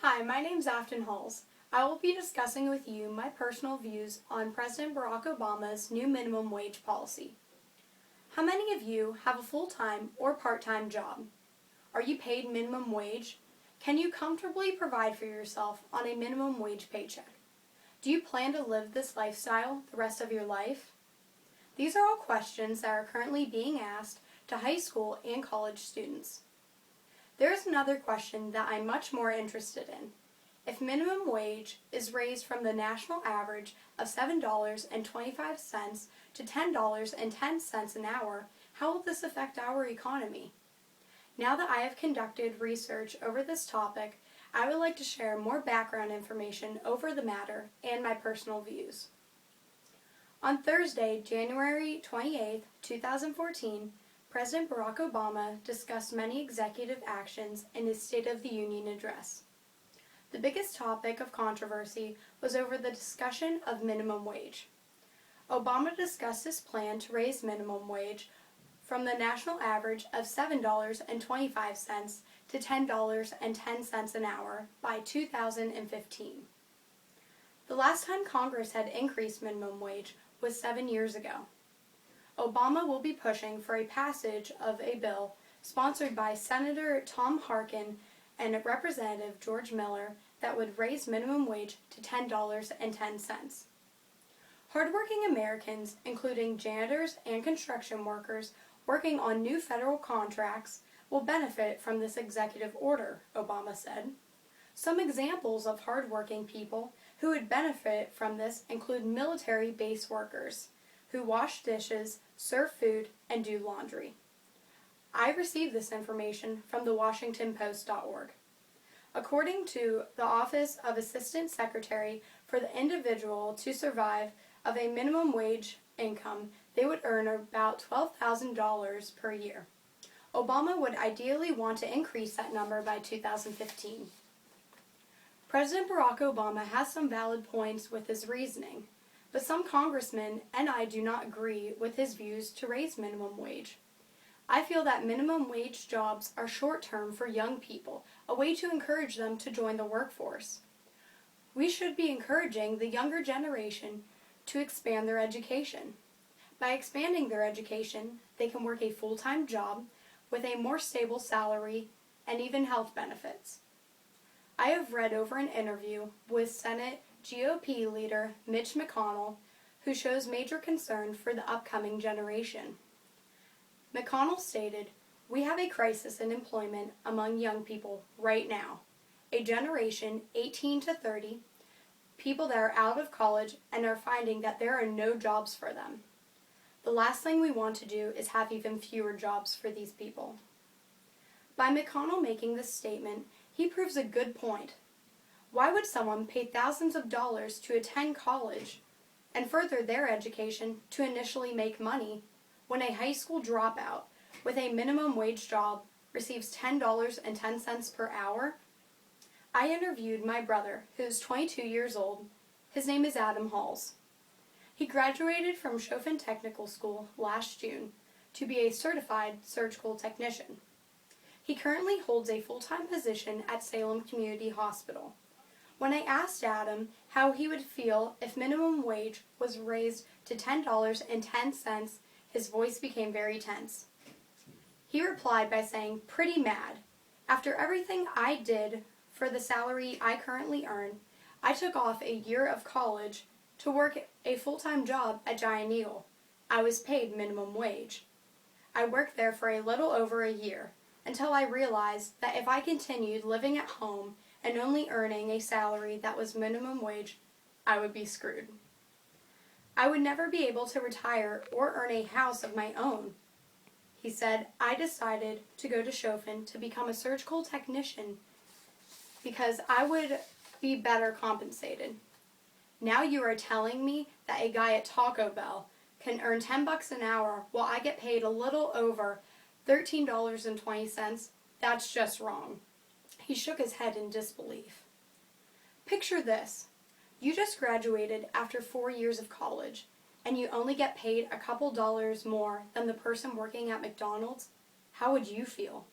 Hi, my name's Afton Halls. I will be discussing with you my personal views on President Barack Obama's new minimum wage policy. How many of you have a full-time or part-time job? Are you paid minimum wage? Can you comfortably provide for yourself on a minimum wage paycheck? Do you plan to live this lifestyle the rest of your life? These are all questions that are currently being asked to high school and college students. There is another question that I'm much more interested in. If minimum wage is raised from the national average of $7.25 to $10.10 an hour, how will this affect our economy? Now that I have conducted research over this topic, I would like to share more background information over the matter and my personal views. On Thursday, January 28, 2014, President Barack Obama discussed many executive actions in his State of the Union address. The biggest topic of controversy was over the discussion of minimum wage. Obama discussed his plan to raise minimum wage from the national average of $7.25 to $10.10 an hour by 2015. The last time Congress had increased minimum wage was 7 years ago. Obama will be pushing for a passage of a bill sponsored by Senator Tom Harkin and Representative George Miller that would raise minimum wage to $10.10. Hardworking Americans, including janitors and construction workers working on new federal contracts, will benefit from this executive order, Obama said. Some examples of hardworking people who would benefit from this include military base workers who wash dishes, serve food, and do laundry. I received this information from thewashingtonpost.org. According to the Office of Assistant Secretary for the individual to survive of a minimum wage income, they would earn about $12,000 per year. Obama would ideally want to increase that number by 2015. President Barack Obama has some valid points with his reasoning, but some congressmen and I do not agree with his views to raise minimum wage. I feel that minimum wage jobs are short-term for young people, a way to encourage them to join the workforce. We should be encouraging the younger generation to expand their education. By expanding their education, they can work a full-time job with a more stable salary and even health benefits. I have read over an interview with Senate GOP leader Mitch McConnell, who shows major concern for the upcoming generation. McConnell stated, "We have a crisis in employment among young people right now, a generation 18 to 30, people that are out of college and are finding that there are no jobs for them. The last thing we want to do is have even fewer jobs for these people." By McConnell making this statement, he proves a good point. Why would someone pay thousands of dollars to attend college and further their education to initially make money when a high school dropout with a minimum wage job receives $10.10 per hour? I interviewed my brother, who is 22 years old. His name is Adam Halls. He graduated from Chauvin Technical School last June to be a certified surgical technician. He currently holds a full-time position at Salem Community Hospital. When I asked Adam how he would feel if minimum wage was raised to $10.10, his voice became very tense. He replied by saying, "Pretty mad. After everything I did for the salary I currently earn, I took off a year of college to work a full-time job at Giant Eagle. I was paid minimum wage. I worked there for a little over a year, until I realized that if I continued living at home and only earning a salary that was minimum wage, I would be screwed. I would never be able to retire or earn a house of my own." He said, "I decided to go to Chauvin to become a surgical technician because I would be better compensated. Now you are telling me that a guy at Taco Bell can earn $10 an hour while I get paid a little over $13.20, that's just wrong." He shook his head in disbelief. Picture this. You just graduated after 4 years of college, and you only get paid a couple dollars more than the person working at McDonald's. How would you feel?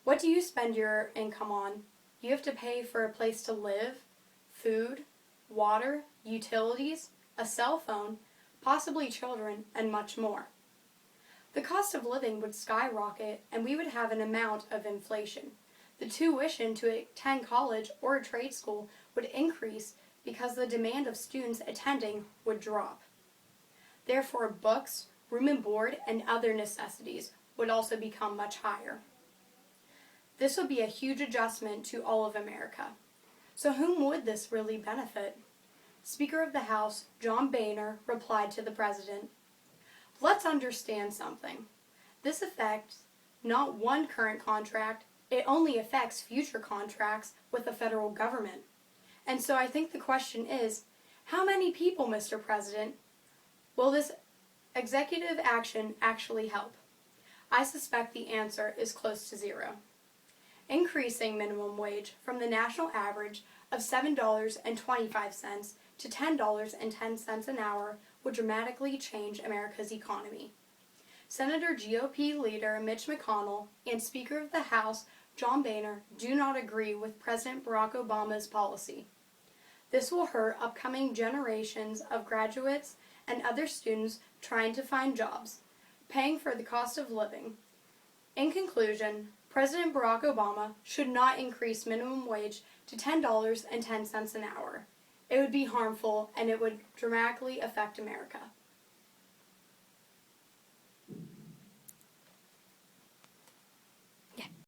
What do you spend your income on? You have to pay for a place to live, food, water, utilities, a cell phone, possibly children, and much more. The cost of living would skyrocket and we would have an amount of inflation. The tuition to attend college or a trade school would increase because the demand of students attending would drop. Therefore, books, room and board, and other necessities would also become much higher. This would be a huge adjustment to all of America. So whom would this really benefit? Speaker of the House John Boehner replied to the President, "Let's understand something. This affects not one current contract, it only affects future contracts with the federal government. And so I think the question is, how many people, Mr. President, will this executive action actually help? I suspect the answer is close to zero." Increasing minimum wage from the national average of $7.25 to $10.10 an hour would dramatically change America's economy. Senator GOP leader Mitch McConnell and Speaker of the House John Boehner do not agree with President Barack Obama's policy. This will hurt upcoming generations of graduates and other students trying to find jobs, paying for the cost of living. In conclusion, President Barack Obama should not increase minimum wage to $10.10 an hour. It would be harmful and it would dramatically affect America.